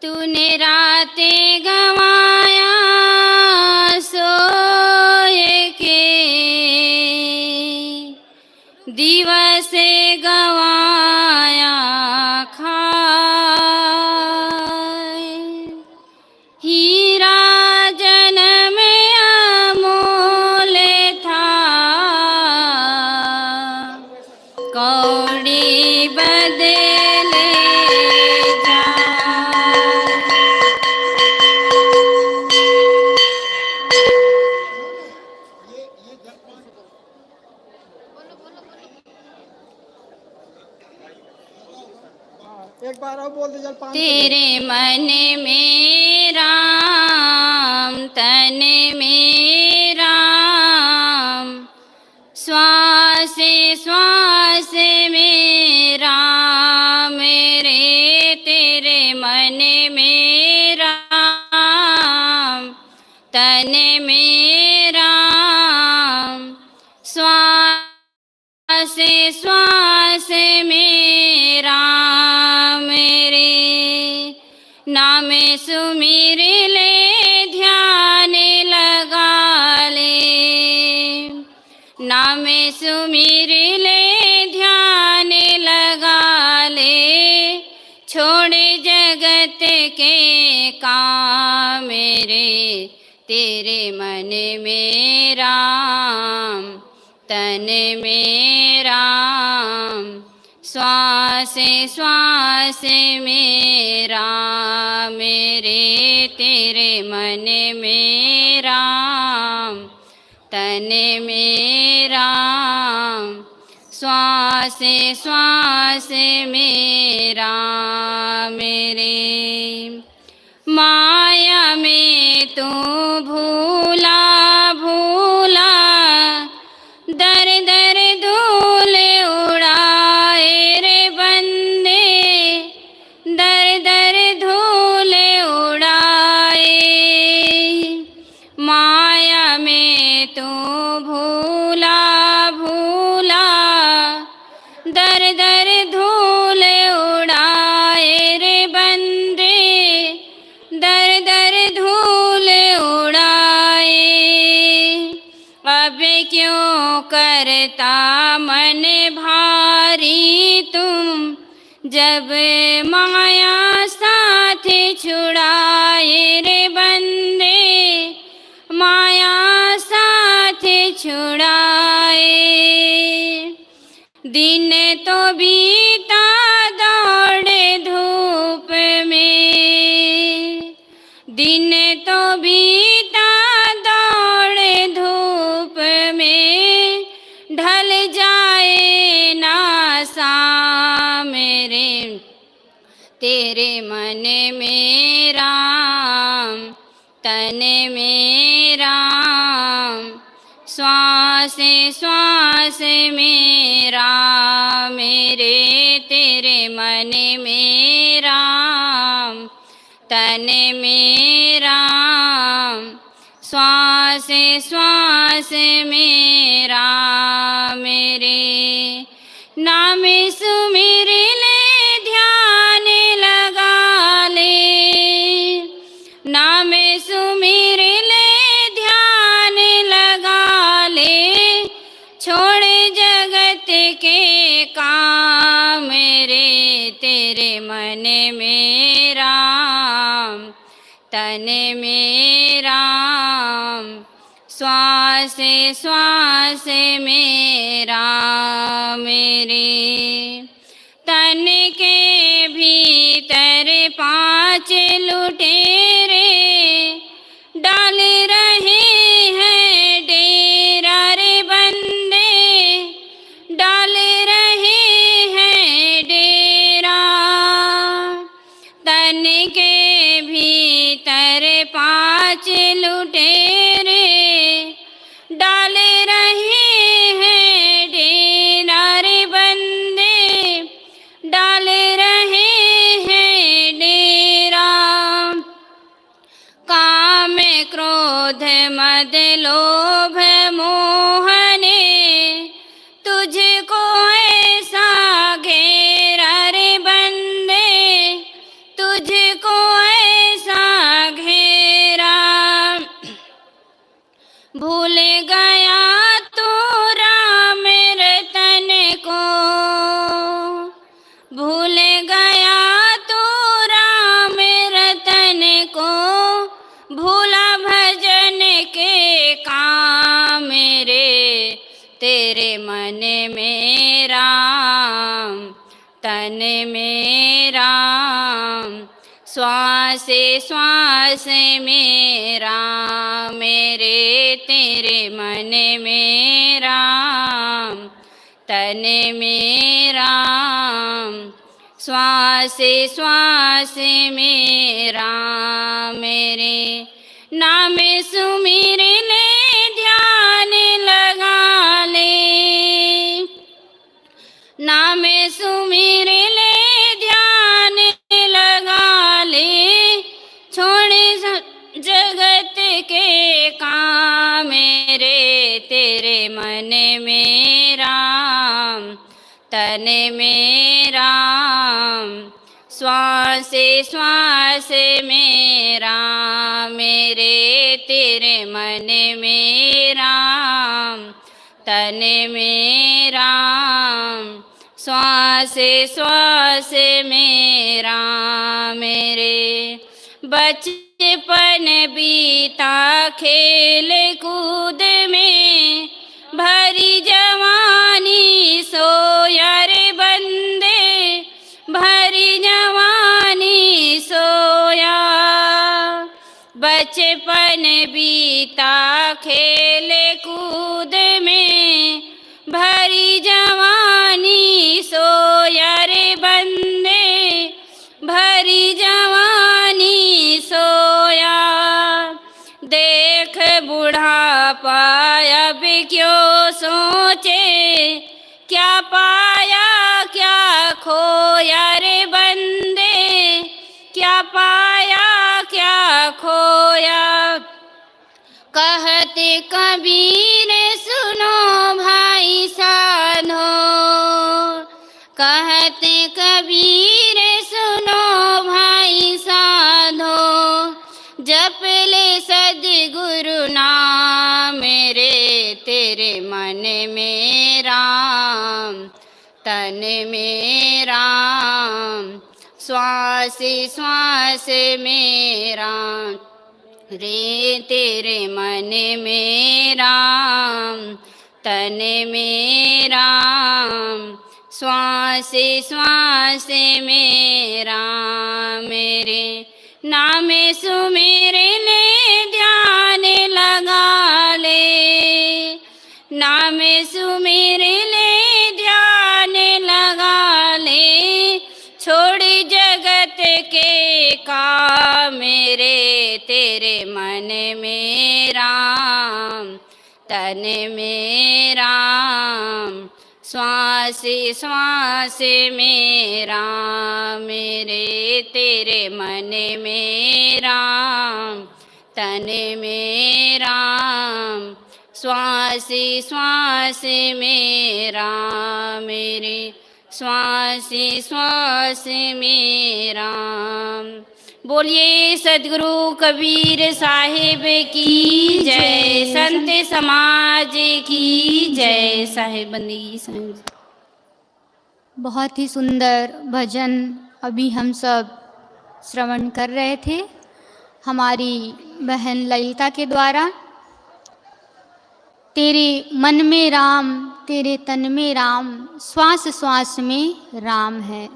तूने रातें गंवाया सोए के, दिवसे गंवाया खाए। हीरा जन्म अमोल था, कौड़ी बदले एक बार और बोल दे जल। तेरे मन में राम, तन में राम, श्वास श्वास में राम रे। तेरे मन में राम, तन में राम, श्वास श्वास में राम रे। नाम सुमिर ले ध्यान लगा ले, नाम सुमिर ले ध्यान लगा ले। छोड़ जगत के काम रे, तेरे मन में राम, तन में राम, श्वास श्वास में राम रे। तेरे मन में राम, तन में राम, श्वास श्वास में राम रे। माया में तू भूला भूला, दर दर धूल उड़ाए रे बंदे, दर दर धूल उड़ाए। माया में तू भूला भूला, दर दर धूल उड़ाए रे बंदे, दर दर धूल उड़ाए। अब क्यों करता मन भारी तुम, जब माया साथ छुड़ाए रे बंदे, माया साथ छुड़ाए। दिन तो बीता दौड़े धूप में, दिन तो बीता दौड़े धूप में, ढल जाए ना शाम रे। तेरे मन में राम, तन में राम, श्वास श्वास में राम रे। तेरे मन में राम, तन में राम, श्वास श्वास में राम रे। नाम सुमिर ले ध्यान लगा ले, नाम सुमिर ले ध्यान लगा ले। छोड़ जगत के काम रे, तेरे मन में राम, तन में राम, श्वास श्वास में राम रे। तन के भीतर 5 लुटेरे डाल रहे हैं डेरा रे बंदे, डाल रहे हैं डेरा। तन के भीतर 5 लुटेरे डाल रहे हैं डेरा रे बंदे, डाल रहे हैं डेरा। भूल गया तू राम रतन को, भूला भजन के काम मेरे, तेरे मन में राम तन में राम, श्वास श्वास में राम मेरे, तेरे मन में राम तन में राम, श्वास श्वास में राम मेरे। नाम सुमिर ले ध्यान लगा ले, नाम सुमिर ले ध्यान लगा ले, छोड़ जगत के काम मेरे, तेरे मन में राम तन में राम, श्वास श्वास में राम मेरे, तेरे मन में राम तन में राम, श्वास श्वास में राम मेरे। बचपन बीता खेल कूद में, भरी जवानी सोया रे बंदे, भरी जवानी सोया। बचपन बीता खेल कूद में, भरी जवानी सोया रे बंदे, भरी जवानी सोया। देख बुढ़ापा अब क्यों सोचे, क्या पाया क्या खोया रे बंदे, क्या पाया क्या खोया। कहते कबीर सुनो भाई साधो, कहते कबीर सुनो भाई साधो, जप ले सद्गुरु नाम मेरे, तेरे मन में राम तन में राम, श्वास श्वास में राम रे, तेरे मन में राम तन में राम, श्वास श्वास में राम मेरे। नाम सुमिर ले ध्यान लगा ले, नाम सुमिर ले ध्यान लगा ले, छोड़ जगत के काम मेरे, तेरे मन में राम तन में राम, श्वास श्वास में राम मेरे, तेरे मन में राम तन में राम, श्वास श्वास में राम मेरे, श्वास श्वास में राम। बोलिए सद्गुरु कबीर साहिब की जय, संत समाज की जय। साहिब बंदगी साहिब। बहुत ही सुंदर भजन अभी हम सब श्रवण कर रहे थे हमारी बहन ललिता के द्वारा। तेरे मन में राम, तेरे तन में राम, श्वास श्वास में राम है।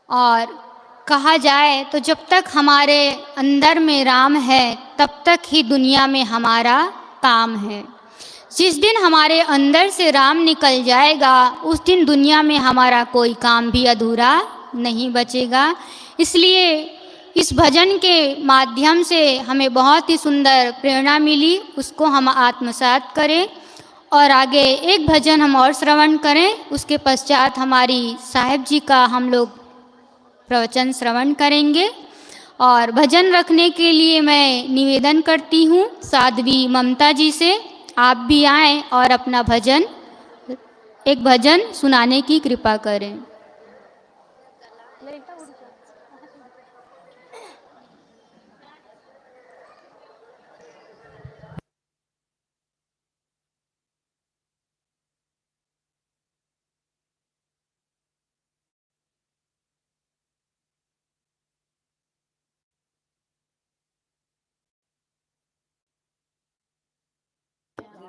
और कहा जाए तो जब तक हमारे अंदर में राम है तब तक ही दुनिया में हमारा काम है। जिस दिन हमारे अंदर से राम निकल जाएगा उस दिन दुनिया में हमारा कोई काम भी अधूरा नहीं बचेगा। इसलिए इस भजन के माध्यम से हमें बहुत ही सुंदर प्रेरणा मिली, उसको हम आत्मसात करें और आगे एक भजन हम और श्रवण करें। उसके पश्चात हमारी साहिब जी का हम लोग प्रवचन श्रवण करेंगे। और भजन रखने के लिए मैं निवेदन करती हूँ साध्वी ममता जी से, आप भी आएँ और अपना भजन, एक भजन सुनाने की कृपा करें।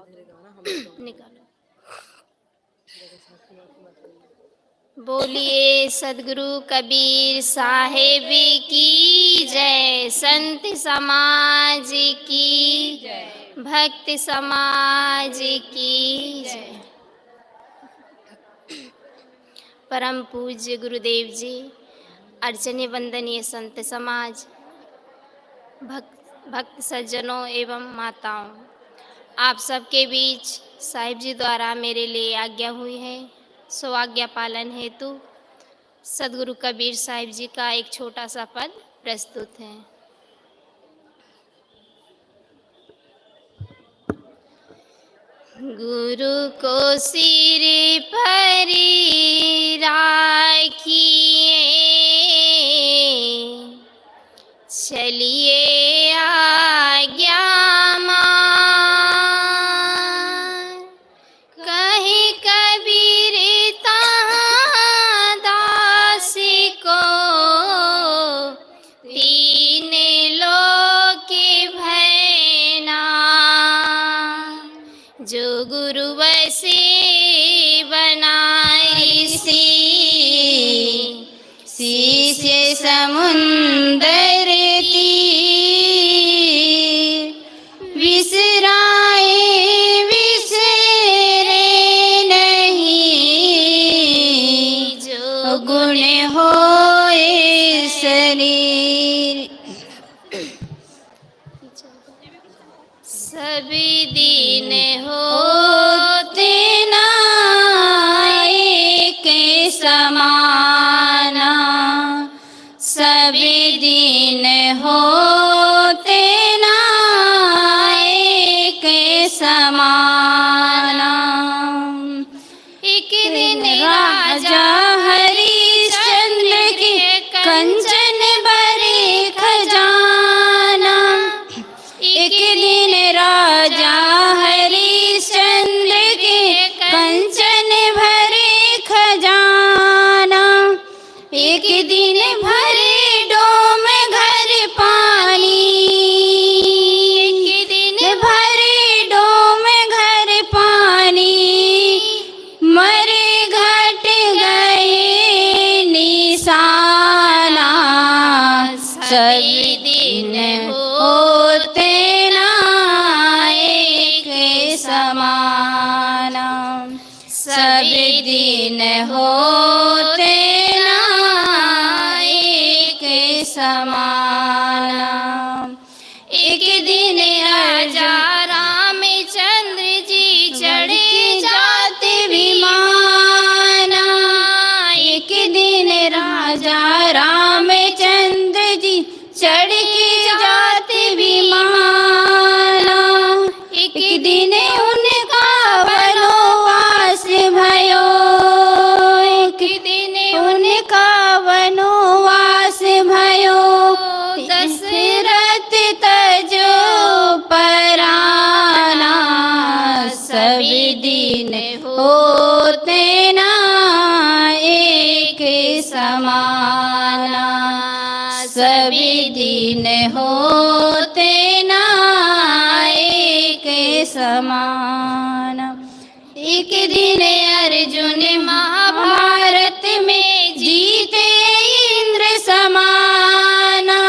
निकालो। बोलिए सदगुरु कबीर साहेब की जय, संत समाज की जय, भक्त समाज की जय। परम पूज्य गुरुदेव जी, अर्चनीय वंदनीय संत समाज, भक्त सज्जनों एवं माताओं, आप सबके बीच साहिब जी द्वारा मेरे लिए आज्ञा हुई है, सो आज्ञा पालन हेतु सदगुरु कबीर साहिब जी का एक छोटा सा पद प्रस्तुत है। गुरु को सिर पर राखिए, चलिए आज्ञा मान, कहीं कबीर तहाँ दास को, तीन लोक भयना, जो गुरु वसे बनाई शिष्य समुंदर तीर, विसराए विसरे नहीं, जो गुण होए शरीर। सभी दिन होते ना एक समाना, सभी दिन होते ना एक समाना। एक दिन राजा हरिश्चंद्र के कंचन भरे खजाना, एक दिन राजा हरिश्चंद्र के कंचन भरे खजाना, एक दिन भरे डोम घर पानी, एक दिन भरे डोम घर पानी, मरे घट गए निशाना, सभी दिन होते ना एक समाना, सभी दिन होते ना एक समाना। एक दिन राजा रामचंद्र जी चढ़े जाते विमाना, एक दिन राजा रामचंद्र जी चढ़ के जाते विमाना, एक दिन उनका वनवास भयो, एक दिन उनका वनवास भयो, दशरथ तजो पराना, सभी दिन होते ना एक समाना, सभी दिन होते ना एक समाना। एक दिन अर्जुन महाभारत में जीते इंद्र समाना,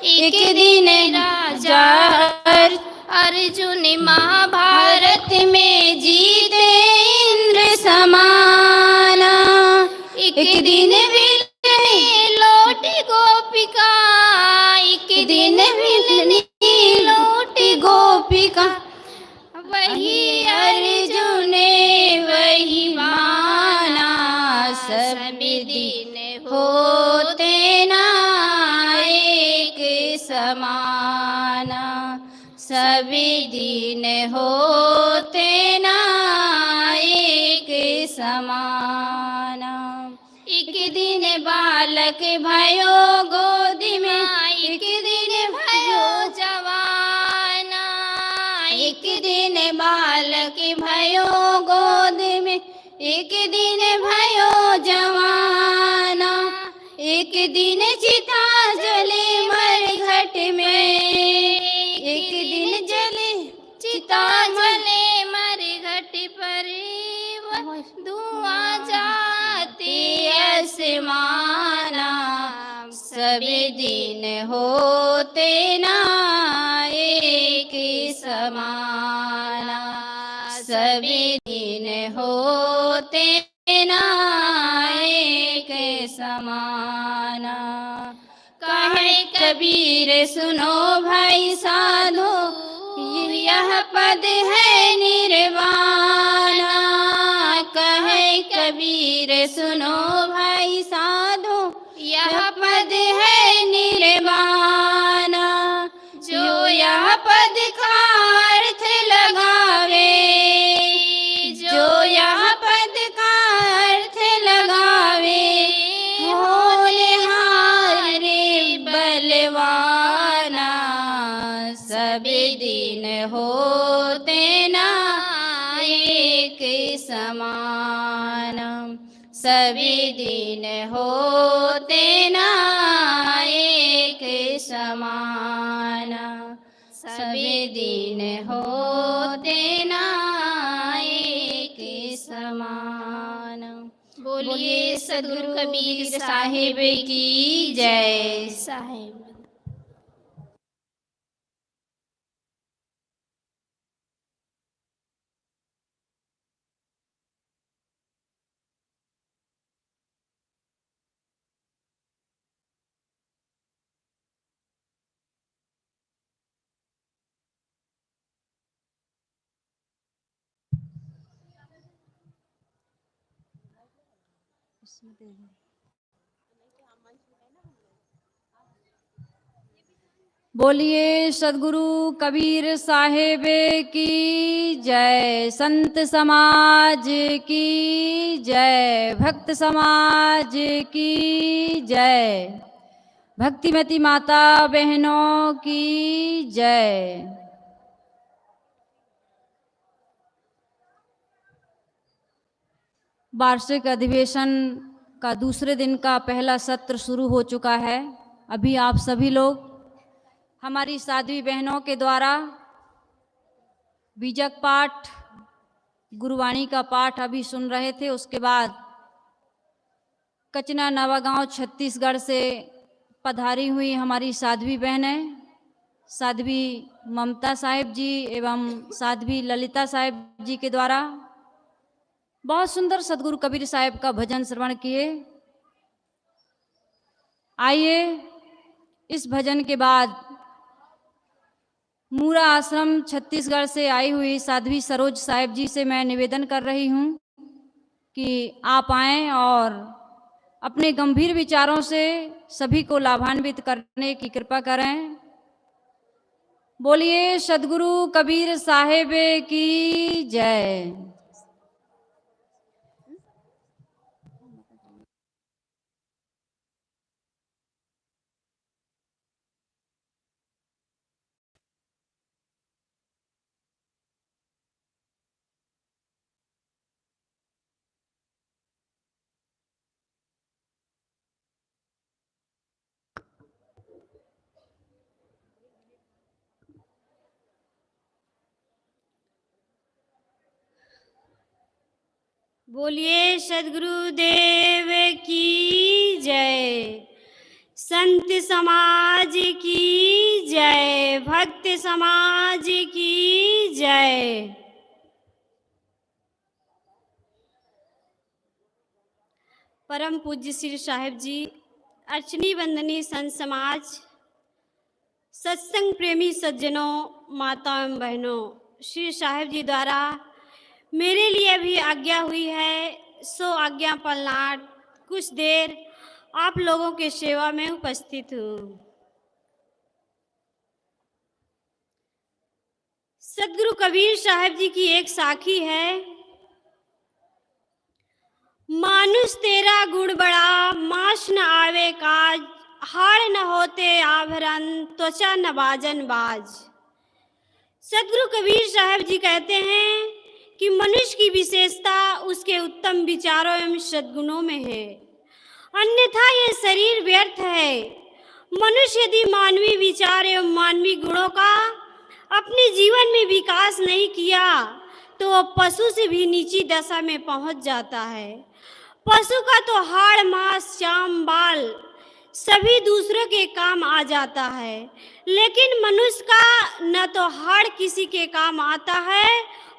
एक दिन राजा अर्जुन महाभारत में जीते इंद्र समाना, एक दिन मिलने लौटी गोपिका, एक दिन मिलने लौटी गोपिका, वही अर्जुन वही माना, सभी दिन होते ना एक समाना, सभी दिन होते ना एक समाना। एक दिन बालक भयो गोदी में, एक दिन भयो जवाना, एक दिन बालक भयो गोद में, एक दिन भयो जवाना, एक दिन चिता जले मर घट में, एक दिन जले चिता जले समाना, सभी दिन होते ना एक समाना, सभी दिन होते ना एक समाना। कहे कबीर सुनो भाई साधो, यह पद है निर्वाणा। कहे कबीर सुनो भाई साधो, यह पद है निर्वाणा। जो यह पद का अर्थ लगावे, जो यह पद का अर्थ लगावे, होनहारे बलवाना, सभी दिन होते ना एक समान, सभी दिन होते ना एक समान, सभी दिन होते ना एक समान। बोलिए सदगुरु कबीर साहिब की जय। साहिब। बोलिए सदगुरु कबीर साहिब की जय। संत समाज की जय। भक्त समाज की जय। भक्तिमती माता बहनों की जय। वार्षिक अधिवेशन का दूसरे दिन का पहला सत्र शुरू हो चुका है। अभी आप सभी लोग हमारी साध्वी बहनों के द्वारा बीजक पाठ, गुरुवाणी का पाठ अभी सुन रहे थे। उसके बाद कचना नवागांव छत्तीसगढ़ से पधारी हुई हमारी साध्वी बहनें, साध्वी ममता साहिब जी एवं साध्वी ललिता साहिब जी के द्वारा बहुत सुंदर सदगुरु कबीर साहिब का भजन श्रवण किए। आइए इस भजन के बाद मूरा आश्रम छत्तीसगढ़ से आई हुई साध्वी सरोज साहिब जी से मैं निवेदन कर रही हूँ कि आप आएं और अपने गंभीर विचारों से सभी को लाभान्वित करने की कृपा करें। बोलिए सदगुरु कबीर साहिब की जय। बोलिए सदगुरु देव की जय। संत समाज की जय। भक्त समाज की जय। परम पूज्य श्री साहिब जी, अर्चनी वंदनी संत समाज, सत्संग प्रेमी सज्जनों, माताओं एवं बहनों, श्री साहिब जी द्वारा मेरे लिए भी आज्ञा हुई है, सो आज्ञा पलनाट कुछ देर आप लोगों के सेवा में उपस्थित हूँ। सदगुरु कबीर साहिब जी की एक साखी है, मानुष तेरा गुण बड़ा, मास न आवे काज, हाड़ न होते आभरण, त्वचा न बाजन बाज। सदगुरु कबीर साहिब जी कहते हैं कि मनुष्य की विशेषता उसके उत्तम विचारों एवं सद्गुणों में है, अन्यथा यह शरीर व्यर्थ है। मनुष्य यदि मानवीय विचार एवं मानवीय गुणों का अपने जीवन में विकास नहीं किया तो वह पशु से भी नीची दशा में पहुंच जाता है। पशु का तो हाड़ मांस चाम बाल सभी दूसरों के काम आ जाता है, लेकिन मनुष्य का न तो हाड़ किसी के काम आता है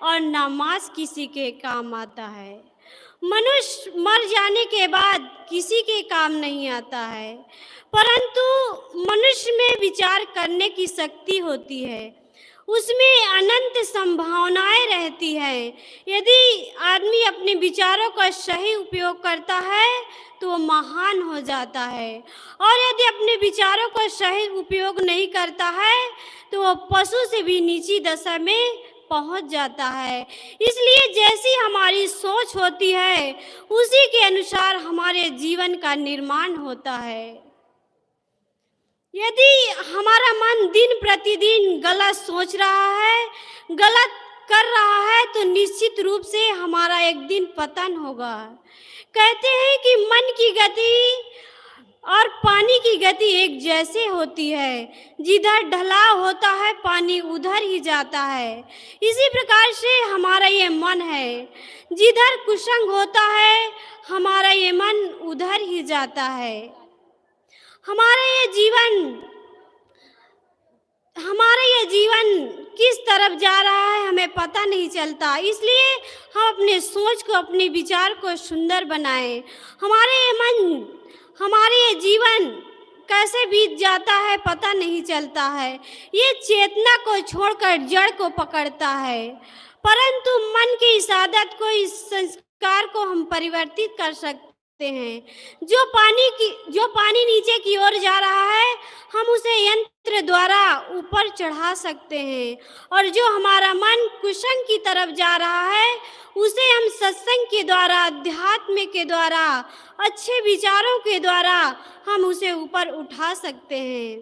और न मांस किसी के काम आता है। मनुष्य मर जाने के बाद किसी के काम नहीं आता है, परंतु मनुष्य में विचार करने की शक्ति होती है, उसमें अनंत संभावनाएं रहती हैं। यदि आदमी अपने विचारों का सही उपयोग करता है तो वो महान हो जाता है, और यदि अपने विचारों का सही उपयोग नहीं करता है तो वो पशु से भी नीची दशा में पहुंच जाता है। इसलिए जैसी हमारी सोच होती है उसी के अनुसार हमारे जीवन का निर्माण होता है। यदि हमारा मन दिन प्रतिदिन गलत सोच रहा है, गलत कर रहा है, तो निश्चित रूप से हमारा एक दिन पतन होगा। कहते हैं कि मन की गति और पानी की गति एक जैसे होती है, जिधर ढलाव होता है पानी उधर ही जाता है। इसी प्रकार से हमारा ये मन है, जिधर कुसंग होता है हमारा ये मन उधर ही जाता है। हमारा ये जीवन किस तरफ जा रहा है हमें पता नहीं चलता, इसलिए हम अपने सोच को, अपने विचार को सुंदर बनाएं। हमारे ये जीवन कैसे बीत जाता है पता नहीं चलता है। ये चेतना को छोड़कर जड़ को पकड़ता है, परंतु मन की इस आदत को, इस संस्कार को हम परिवर्तित कर सकते हैं। जो पानी नीचे की ओर जा रहा है हम उसे यंत्र द्वारा ऊपर चढ़ा सकते हैं, और जो हमारा मन कुसंग की तरफ जा रहा है उसे हम सत्संग के द्वारा, अध्यात्म के द्वारा, अच्छे विचारों के द्वारा हम उसे ऊपर उठा सकते हैं।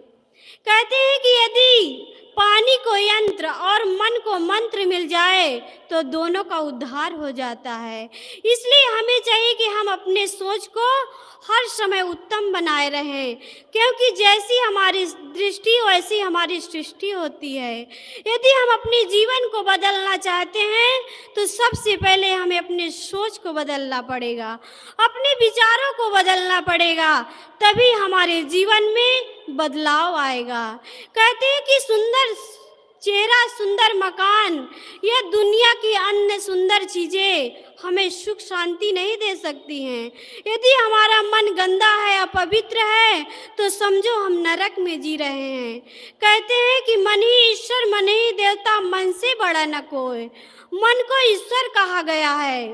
कहते हैं कि यदि पानी को यंत्र और मन को मंत्र मिल जाए तो दोनों का उद्धार हो जाता है। इसलिए हमें चाहिए कि हम अपने सोच को हर समय उत्तम बनाए रहें, क्योंकि जैसी हमारी दृष्टि वैसी हमारी सृष्टि होती है। यदि हम अपने जीवन को बदलना चाहते हैं तो सबसे पहले हमें अपने सोच को बदलना पड़ेगा, अपने विचारों को बदलना पड़ेगा, तभी हमारे जीवन में बदलाव आएगा। कहते हैं कि सुंदर चेहरा, सुंदर मकान, यह दुनिया की अन्य सुंदर चीजें हमें सुख शांति नहीं दे सकती हैं। यदि हमारा मन गंदा है, अपवित्र है, तो समझो हम नरक में जी रहे हैं। कहते हैं कि मन ही ईश्वर, मन ही देवता, मन से बड़ा न कोई। मन को ईश्वर कहा गया है,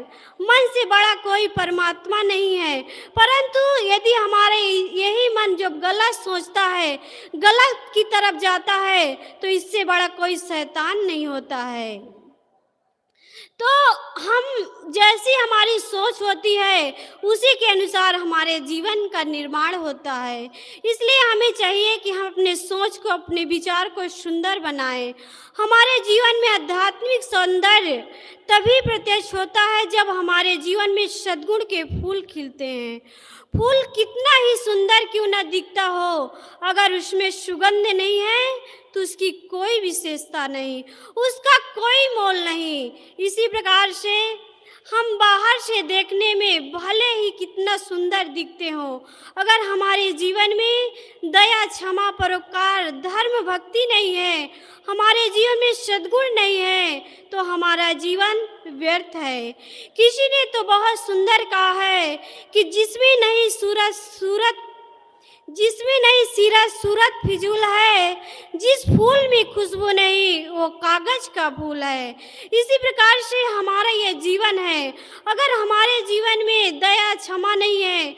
मन से बड़ा कोई परमात्मा नहीं है। परंतु यदि हमारे यही मन जब गलत सोचता है, गलत की तरफ जाता है, तो इससे बड़ा कोई शैतान नहीं होता है। तो हम जैसी हमारी सोच होती है उसी के अनुसार हमारे जीवन का निर्माण होता है। इसलिए हमें चाहिए कि हम अपने सोच को, अपने विचार को सुंदर बनाएं। हमारे जीवन में आध्यात्मिक सौंदर्य तभी प्रत्यक्ष होता है जब हमारे जीवन में सद्गुण के फूल खिलते हैं। फूल कितना ही सुंदर क्यों न दिखता हो, अगर उसमें सुगंध नहीं है तो उसकी कोई विशेषता नहीं, उसका कोई मोल नहीं। इसी प्रकार से हम बाहर से देखने में भले ही कितना सुंदर दिखते हो, अगर हमारे जीवन में दया, क्षमा, परोपकार, धर्म, भक्ति नहीं है, हमारे जीवन में सद्गुण नहीं है, तो हमारा जीवन व्यर्थ है। किसी ने तो बहुत सुंदर कहा है कि जिसमें नहीं सीरत सूरत फिजूल है, जिस फूल में खुशबू नहीं वो कागज का फूल है। इसी प्रकार से हमारा ये जीवन है, अगर हमारे जीवन में दया, क्षमा नहीं है,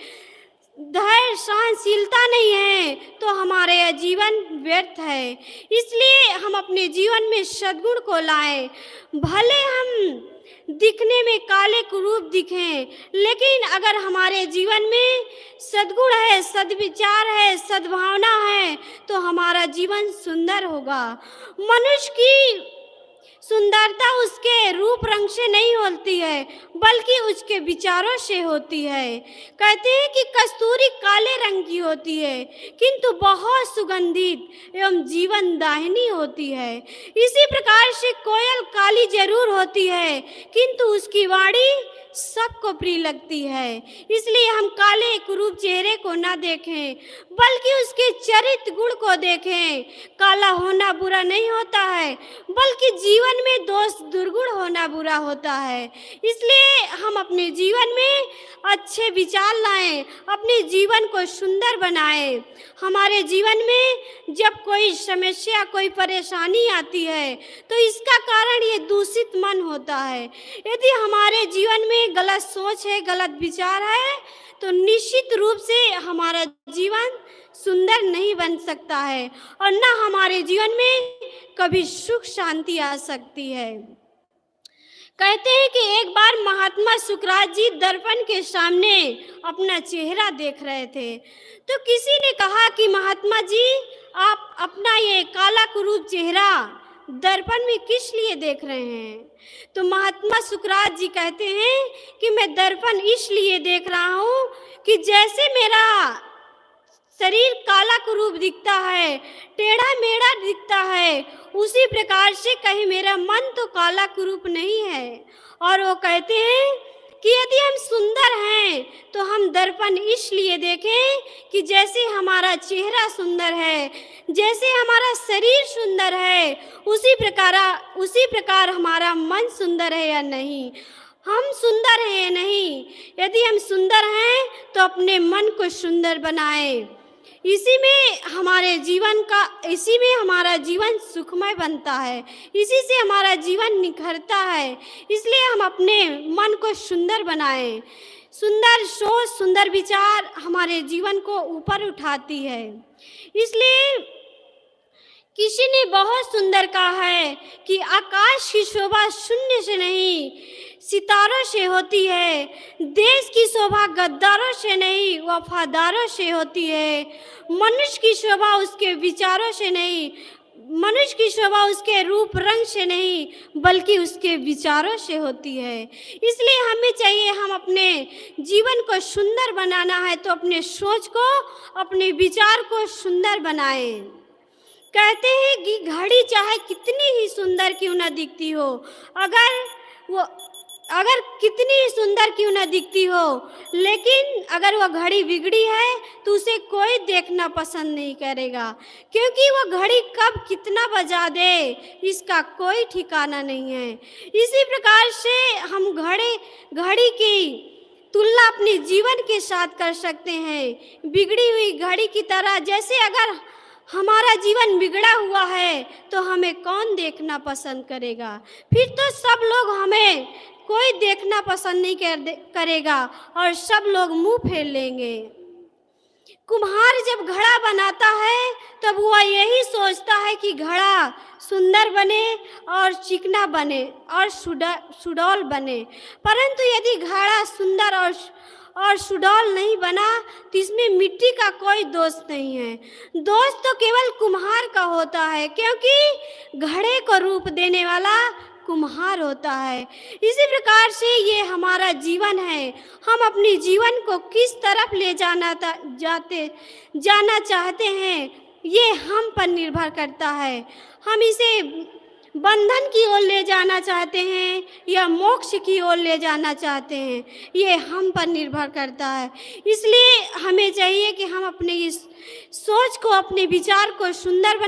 धैर्य, सहनशीलता नहीं है, तो हमारा यह जीवन व्यर्थ है। इसलिए हम अपने जीवन में सद्गुण को लाएं। भले हम दिखने में काले कुरूप दिखें, लेकिन अगर हमारे जीवन में सद्गुण है, सद्विचार है, सद्भावना है, तो हमारा जीवन सुंदर होगा। मनुष्य की सुंदरता उसके रूप रंग से नहीं होती है, बल्कि उसके विचारों से होती है। कहते हैं कि कस्तूरी काले रंग की होती है, किंतु बहुत सुगंधित एवं जीवन दाहिनी होती है। इसी प्रकार से कोयल काली जरूर होती है, किंतु उसकी वाणी सबको प्रिय लगती है। इसलिए हम काले कुरूप चेहरे को ना देखें, बल्कि उसके चरित्र गुण को देखें। काला होना बुरा नहीं होता है, बल्कि जीवन में दोष दुर्गुण होना बुरा होता है। इसलिए हम अपने जीवन में अच्छे विचार लाएं, अपने जीवन को सुंदर बनाएं। हमारे जीवन में जब कोई समस्या, कोई परेशानी आती है, तो इसका कारण ये दूषित मन होता है। यदि हमारे जीवन में गलत सोच है, गलत विचार है, तो निश्चित रूप से हमारा जीवन सुंदर नहीं बन सकता है और न हमारे जीवन में कभी सुख शांति आ सकती है। कहते हैं कि एक बार महात्मा सुकरात जी दर्पण के सामने अपना चेहरा देख रहे थे, तो किसी ने कहा कि महात्मा जी, आप अपना ये काला कुरूप चेहरा दर्पण में किस लिए देख रहे हैं? तो महात्मा सुकरात जी कहते हैं कि मैं दर्पण इसलिए देख रहा हूँ कि जैसे मेरा शरीर काला कुरूप दिखता है, टेढ़ा मेढ़ा दिखता है, उसी प्रकार से कहीं मेरा मन तो काला कुरूप नहीं है। और वो कहते हैं कि यदि हम सुंदर हैं तो हम दर्पण इसलिए देखें कि जैसे हमारा चेहरा सुंदर है, जैसे हमारा शरीर सुंदर है, उसी प्रकार हमारा मन सुंदर है या नहीं, हम सुंदर हैं या नहीं। यदि हम सुंदर हैं तो अपने मन को सुंदर बनाएं। इसी में हमारा जीवन सुखमय बनता है, इसी से हमारा जीवन निखरता है। इसलिए हम अपने मन को सुंदर बनाएं। सुंदर सोच, सुंदर विचार हमारे जीवन को ऊपर उठाती है। इसलिए किसी ने बहुत सुंदर कहा है कि आकाश की शोभा शून्य से नहीं, सितारों से होती है। देश की शोभा गद्दारों से नहीं, वफादारों से होती है। मनुष्य की शोभा उसके विचारों से नहीं, मनुष्य की शोभा उसके रूप रंग से नहीं, बल्कि उसके विचारों से होती है। इसलिए हमें चाहिए, हम अपने जीवन को सुंदर बनाना है तो अपने सोच को, अपने विचार को सुंदर बनाएं। कहते हैं कि घड़ी चाहे कितनी ही सुंदर क्यों ना दिखती हो, अगर कितनी ही सुंदर क्यों ना दिखती हो, लेकिन अगर वह घड़ी बिगड़ी है तो उसे कोई देखना पसंद नहीं करेगा, क्योंकि वह घड़ी कब कितना बजा दे इसका कोई ठिकाना नहीं है। इसी प्रकार से हम घड़ी की तुलना अपने जीवन के साथ कर सकते हैं, बिगड़ी हुई घड़ी की तरह। जैसे अगर हमारा जीवन बिगड़ा हुआ है तो हमें कौन देखना पसंद करेगा? फिर तो सब लोग, हमें कोई देखना पसंद नहीं करेगा और सब लोग मुंह फेर लेंगे। कुम्हार जब घड़ा बनाता है तब वह यही सोचता है कि घड़ा सुंदर बने और चिकना बने और सुडौल बने, परंतु यदि घड़ा सुंदर और सुडौल नहीं बना तो इसमें मिट्टी का कोई दोष नहीं है। दोष तो केवल कुम्हार का होता है, क्योंकि घड़े को रूप देने वाला कुम्हार होता है। इसी प्रकार से ये हमारा जीवन है। हम अपने जीवन को किस तरफ ले जाना चाहते हैं, ये हम पर निर्भर करता है। हम इसे बंधन की ओर ले जाना चाहते हैं या मोक्ष की ओर ले जाना चाहते हैं, ये हम पर निर्भर करता है। इसलिए हमें चाहिए कि हम अपनी इस सोच को, अपने विचार को सुंदर